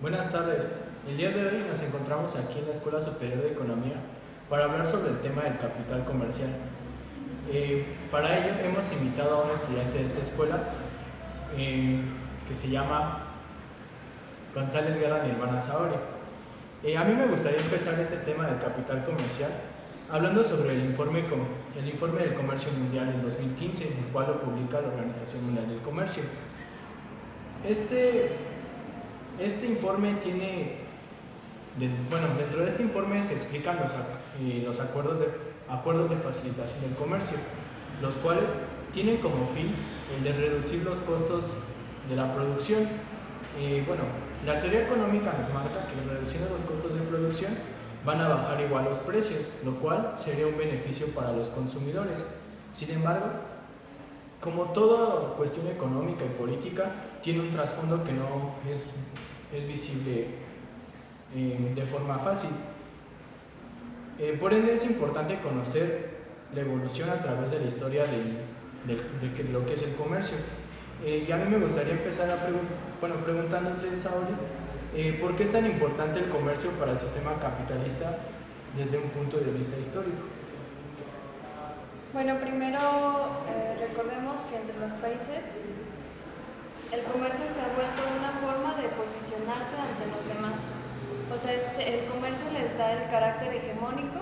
Buenas tardes. El día de hoy nos encontramos aquí en la Escuela Superior de Economía para hablar sobre el tema del capital comercial. Para ello hemos invitado a un estudiante de esta escuela eh, que se llama González Guerra Nirvana Saori. A mí me gustaría empezar este tema del capital comercial hablando sobre el informe del Comercio Mundial en 2015, el cual lo publica la Organización Mundial del Comercio. Este, este informe dentro de este informe se explican los acuerdos de facilitación del comercio, los cuales tienen como fin el de reducir los costos de la producción. La teoría económica nos marca que reduciendo los costos de producción van a bajar igual los precios, lo cual sería un beneficio para los consumidores. Sin embargo, como toda cuestión económica y política, tiene un trasfondo que no es visible de forma fácil. Por ende, es importante conocer la evolución a través de la historia de lo que es el comercio. Y a mí me gustaría empezar preguntándote, Saori, ¿por qué es tan importante el comercio para el sistema capitalista desde un punto de vista histórico? Bueno, primero recordemos que entre los países el comercio se ha vuelto una forma de posicionarse ante los demás. O sea, el comercio les da el carácter hegemónico,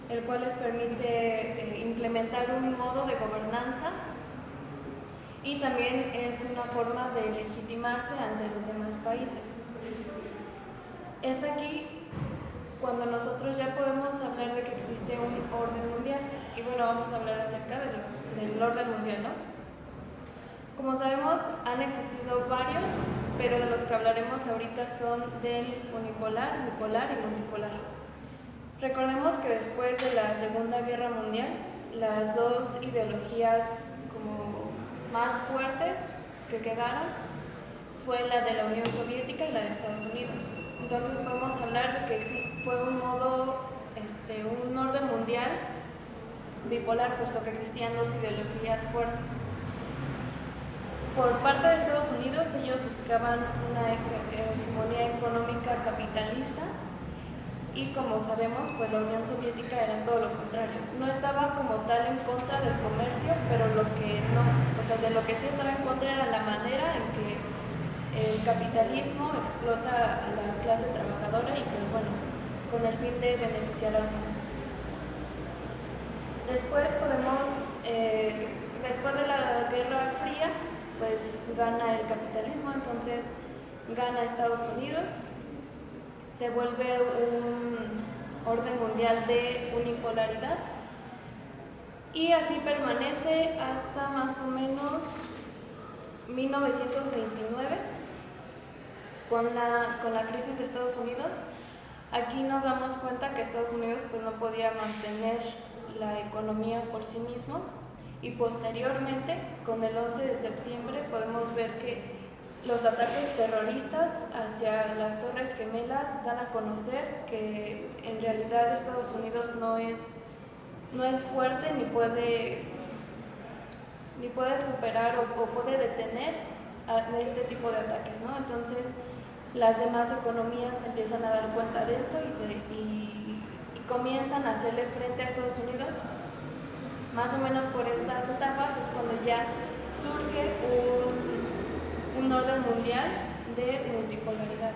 el cual les permite implementar un modo de gobernanza y también es una forma de legitimarse ante los demás países. Es aquí cuando nosotros ya podemos hablar de que existe un orden mundial. Y bueno, vamos a hablar acerca del orden mundial, ¿no? Como sabemos, han existido varios, pero de los que hablaremos ahorita son del unipolar, bipolar y multipolar. Recordemos que después de la Segunda Guerra Mundial, las dos ideologías como más fuertes que quedaron fue la de la Unión Soviética y la de Estados Unidos. Entonces podemos hablar de que fue un orden mundial bipolar, puesto que existían dos ideologías fuertes. Por parte de Estados Unidos, ellos buscaban una hegemonía económica capitalista y, como sabemos, pues la Unión Soviética era todo lo contrario. No estaba como tal en contra del comercio, pero de lo que sí estaba en contra era la manera en que el capitalismo explota a la clase trabajadora y, pues bueno, con el fin de beneficiar a algunos. Después después de la Guerra Fría, pues gana el capitalismo, entonces gana Estados Unidos, se vuelve un orden mundial de unipolaridad y así permanece hasta más o menos 1929 con la crisis de Estados Unidos. Aquí nos damos cuenta que Estados Unidos pues no podía mantener la economía por sí mismo y posteriormente, con el 11 de septiembre, podemos ver que los ataques terroristas hacia las Torres Gemelas dan a conocer que en realidad Estados Unidos no es fuerte ni puede superar o puede detener este tipo de ataques, ¿no? Entonces las demás economías empiezan a dar cuenta de esto y comienzan a hacerle frente a Estados Unidos. Más o menos por estas etapas es cuando ya surge un orden mundial de multipolaridad.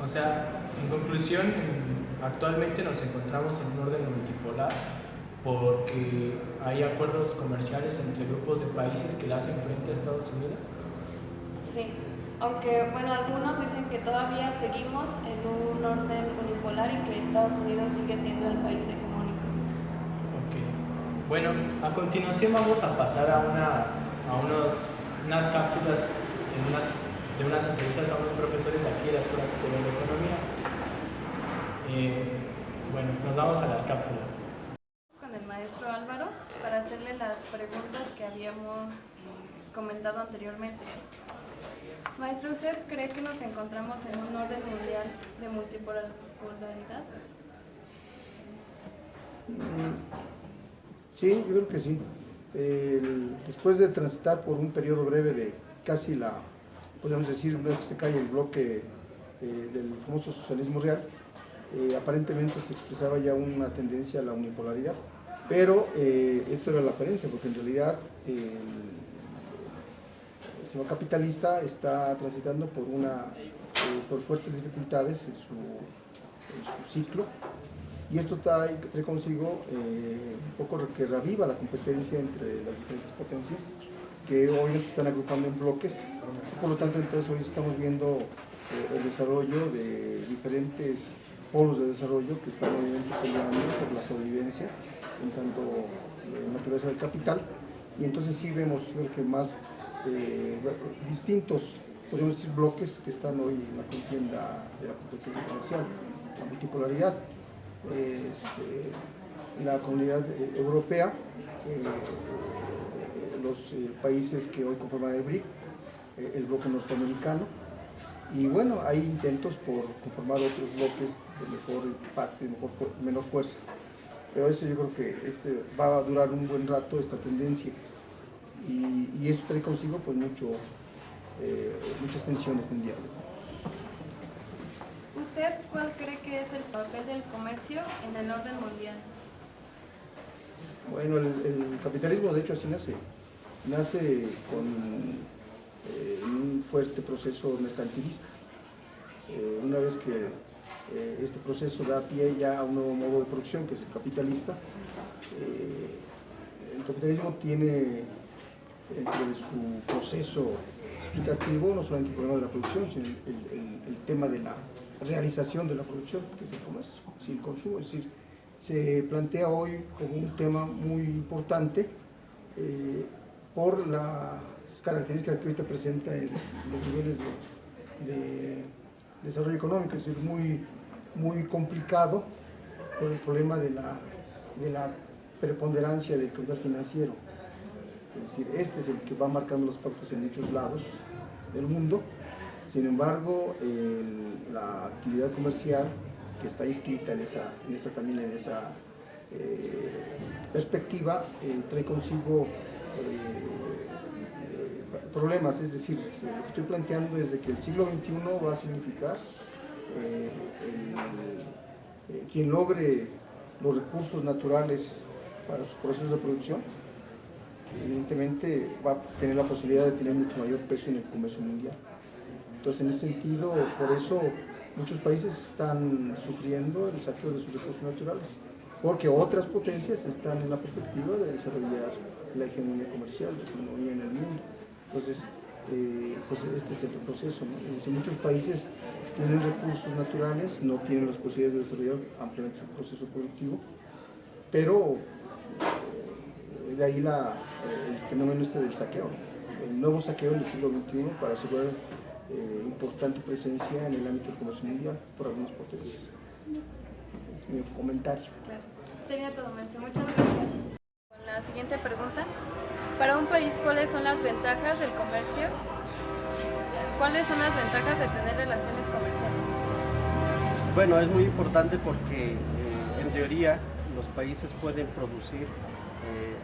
O sea, en conclusión, actualmente nos encontramos en un orden multipolar porque hay acuerdos comerciales entre grupos de países que le hacen frente a Estados Unidos. Sí, aunque bueno, algunos dicen que todavía seguimos en un orden unipolar y que Estados Unidos sigue siendo el país hegemónico. Bueno, a continuación vamos a pasar a unas cápsulas de unas entrevistas a unos profesores de aquí de la Escuela Superior de Economía. Nos vamos a las cápsulas. Con el maestro Álvaro para hacerle las preguntas que habíamos comentado anteriormente. Maestro, ¿usted cree que nos encontramos en un orden mundial de multipolaridad? Sí, yo creo que sí. Después de transitar por un periodo breve de casi podríamos decir, una vez que se cae el bloque del famoso socialismo real, aparentemente se expresaba ya una tendencia a la unipolaridad, pero esto era la apariencia, porque en realidad el sistema capitalista está transitando por fuertes dificultades en su ciclo, y esto trae consigo un poco que reviva la competencia entre las diferentes potencias, que obviamente se están agrupando en bloques. Por lo tanto, entonces hoy estamos viendo el desarrollo de diferentes polos de desarrollo que están obviamente peleando por la sobrevivencia en tanto naturaleza del capital, y entonces sí vemos, creo que más distintos, podemos decir, bloques que están hoy en la contienda de la competencia comercial. La multipolaridad es la comunidad europea, los países que hoy conforman el BRIC, el bloque norteamericano, y bueno, hay intentos por conformar otros bloques de mejor impacto y menor fuerza, pero eso yo creo que va a durar un buen rato, esta tendencia, y eso trae consigo pues muchas tensiones mundiales. ¿Usted cuál cree que es el papel del comercio en el orden mundial? Bueno, el capitalismo de hecho así nace con un fuerte proceso mercantilista. Una vez que este proceso da pie ya a un nuevo modo de producción, que es el capitalista, el capitalismo tiene dentro de su proceso explicativo no solamente el problema de la producción, sino el tema de la realización de la producción, que es el comercio, es el consumo. Es decir, se plantea hoy como un tema muy importante por las características que ahorita presenta en los niveles de desarrollo económico. Es decir, muy complicado por el problema de la preponderancia del capital financiero. Es decir, este es el que va marcando los pautas en muchos lados del mundo. Sin embargo, la actividad comercial que está inscrita en esa perspectiva trae consigo problemas. Es decir, lo que estoy planteando es de que el siglo XXI va a significar quien logre los recursos naturales para sus procesos de producción, evidentemente va a tener la posibilidad de tener mucho mayor peso en el comercio mundial. Entonces, en ese sentido, por eso muchos países están sufriendo el saqueo de sus recursos naturales, porque otras potencias están en la perspectiva de desarrollar la hegemonía comercial, la hegemonía en el mundo. Entonces, pues este es el proceso, ¿no? Es decir, muchos países tienen recursos naturales, no tienen las posibilidades de desarrollar ampliamente su proceso productivo, pero de ahí el fenómeno del saqueo, el nuevo saqueo en el siglo XXI para asegurar importante presencia en el ámbito del comercio mundial por algunas potencias. Es mi comentario. Claro. Sería todo, maestro. Muchas gracias. Con la siguiente pregunta. Para un país, ¿cuáles son las ventajas del comercio? ¿Cuáles son las ventajas de tener relaciones comerciales? Bueno, es muy importante porque en teoría los países pueden producir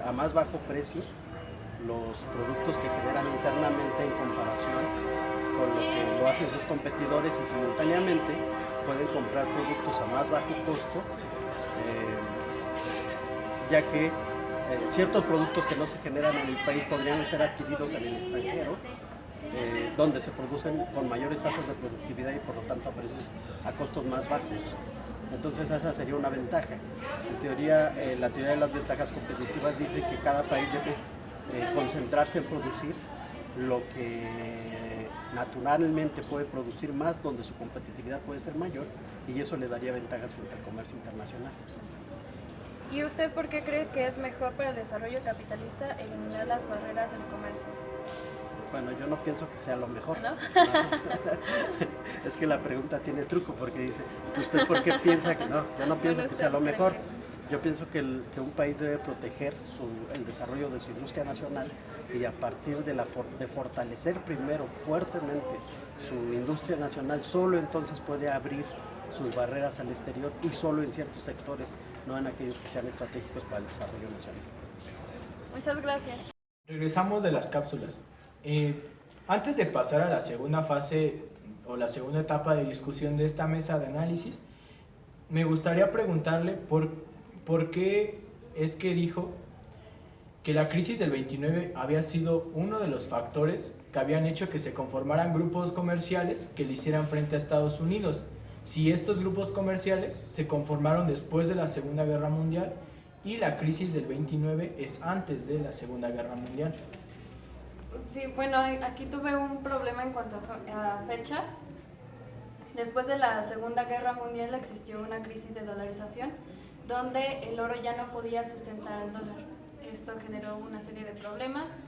a más bajo precio los productos que generan internamente en comparación con lo que lo hacen sus competidores, y simultáneamente pueden comprar productos a más bajo costo, ya que ciertos productos que no se generan en el país podrían ser adquiridos en el extranjero, donde se producen con mayores tasas de productividad y por lo tanto a costos más bajos. Entonces esa sería una ventaja. En teoría, la teoría de las ventajas competitivas dice que cada país debe concentrarse en producir lo que naturalmente puede producir más, donde su competitividad puede ser mayor, y eso le daría ventajas frente al comercio internacional. ¿Y usted por qué cree que es mejor para el desarrollo capitalista eliminar las barreras del comercio? Bueno, yo no pienso que sea lo mejor. ¿No? No. Es que la pregunta tiene truco, porque dice, ¿usted por qué piensa que no? Yo no pienso que sea lo mejor. Yo pienso que un país debe proteger el desarrollo de su industria nacional, y a partir de fortalecer primero fuertemente su industria nacional, solo entonces puede abrir sus barreras al exterior, y solo en ciertos sectores, no en aquellos que sean estratégicos para el desarrollo nacional. Muchas gracias. Regresamos de las cápsulas. Antes de pasar a la segunda fase o la segunda etapa de discusión de esta mesa de análisis, me gustaría preguntarle por qué es que dijo que la crisis del 29 había sido uno de los factores que habían hecho que se conformaran grupos comerciales que le hicieran frente a Estados Unidos, si estos grupos comerciales se conformaron después de la Segunda Guerra Mundial y la crisis del 29 es antes de la Segunda Guerra Mundial. Sí, bueno, aquí tuve un problema en cuanto a fechas. Después de la Segunda Guerra Mundial existió una crisis de dolarización donde el oro ya no podía sustentar al dólar. Esto generó una serie de problemas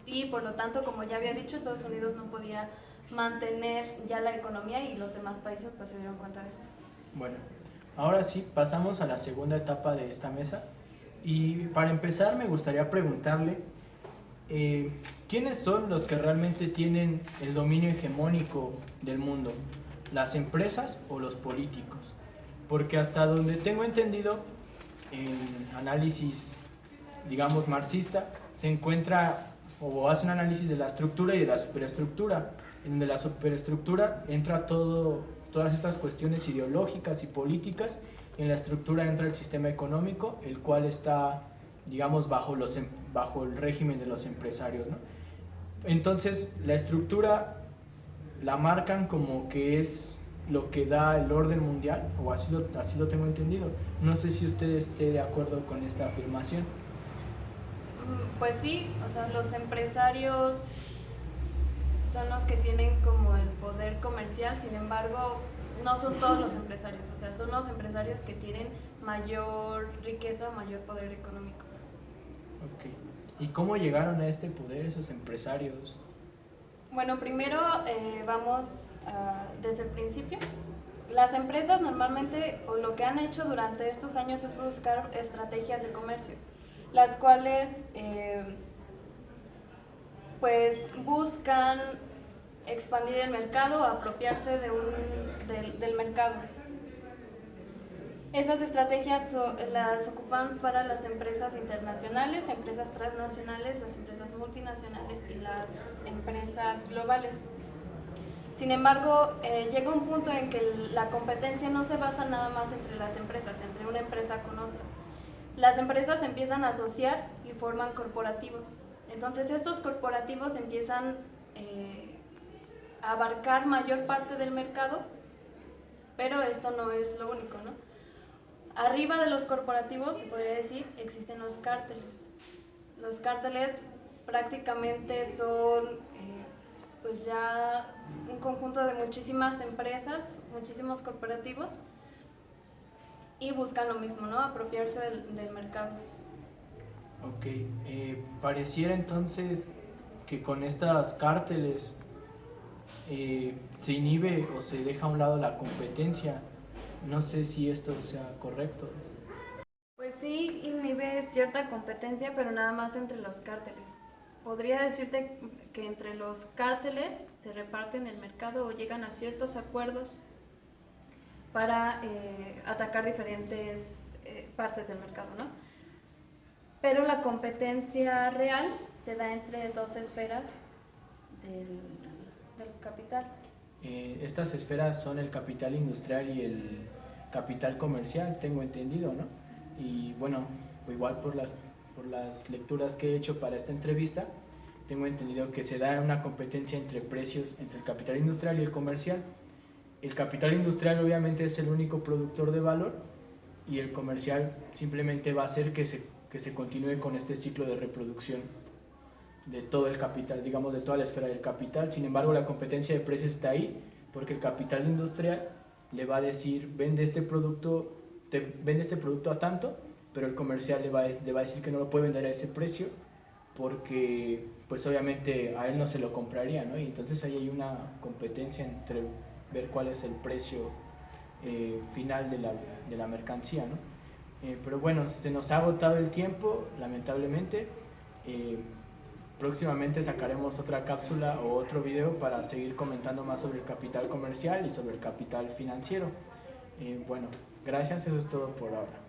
y por lo tanto, como ya había dicho, Estados Unidos no podía mantener ya la economía y los demás países pues se dieron cuenta de esto. Bueno, ahora sí, pasamos a la segunda etapa de esta mesa y para empezar me gustaría preguntarle ¿quiénes son los que realmente tienen el dominio hegemónico del mundo? ¿Las empresas o los políticos? Porque hasta donde tengo entendido, en análisis, digamos, marxista, se encuentra o hace un análisis de la estructura y de la superestructura, en donde la superestructura entra todas estas cuestiones ideológicas y políticas, y en la estructura entra el sistema económico, el cual está, digamos, bajo el régimen de los empresarios, ¿no? Entonces, la estructura la marcan como que es lo que da el orden mundial, o así lo tengo entendido. No sé si usted esté de acuerdo con esta afirmación. Pues sí, o sea, los empresarios son los que tienen como el poder comercial, sin embargo, no son todos los empresarios, o sea, son los empresarios que tienen mayor riqueza, mayor poder económico. Ok. ¿Y cómo llegaron a este poder esos empresarios? Bueno, primero vamos desde el principio. Las empresas normalmente, o lo que han hecho durante estos años es buscar estrategias de comercio, las cuales pues buscan expandir el mercado, apropiarse del mercado. Estas estrategias las ocupan para las empresas internacionales, empresas transnacionales, las empresas multinacionales y las empresas globales. Sin embargo, llega un punto en que la competencia no se basa nada más entre las empresas, entre una empresa con otras. Las empresas se empiezan a asociar y forman corporativos. Entonces estos corporativos empiezan a abarcar mayor parte del mercado, pero esto no es lo único, ¿no? Arriba de los corporativos, se podría decir, existen los cárteles. Los cárteles prácticamente son pues ya un conjunto de muchísimas empresas, muchísimos corporativos, y buscan lo mismo, ¿no? Apropiarse del mercado. Ok, pareciera entonces que con estas cárteles se inhibe o se deja a un lado la competencia. No sé si esto sea correcto. Pues sí, inhibe cierta competencia, pero nada más entre los cárteles. Podría decirte que entre los cárteles se reparten el mercado o llegan a ciertos acuerdos para atacar diferentes partes del mercado, ¿no? Pero la competencia real se da entre dos esferas del capital. Estas esferas son el capital industrial y el capital comercial, tengo entendido, ¿no? Y bueno, igual por las lecturas que he hecho para esta entrevista, tengo entendido que se da una competencia entre precios entre el capital industrial y el comercial. El capital industrial obviamente es el único productor de valor y el comercial simplemente va a hacer que se continúe con este ciclo de reproducción de todo el capital, digamos de toda la esfera del capital. Sin embargo, la competencia de precios está ahí porque el capital industrial le va a decir vende este producto a tanto, pero el comercial le va a decir que no lo puede vender a ese precio porque pues obviamente a él no se lo compraría, ¿no? Y entonces ahí hay una competencia entre ver cuál es el precio final de la mercancía, ¿no? Pero bueno, se nos ha agotado el tiempo, lamentablemente. Próximamente sacaremos otra cápsula o otro video para seguir comentando más sobre el capital comercial y sobre el capital financiero. Bueno, gracias, eso es todo por ahora.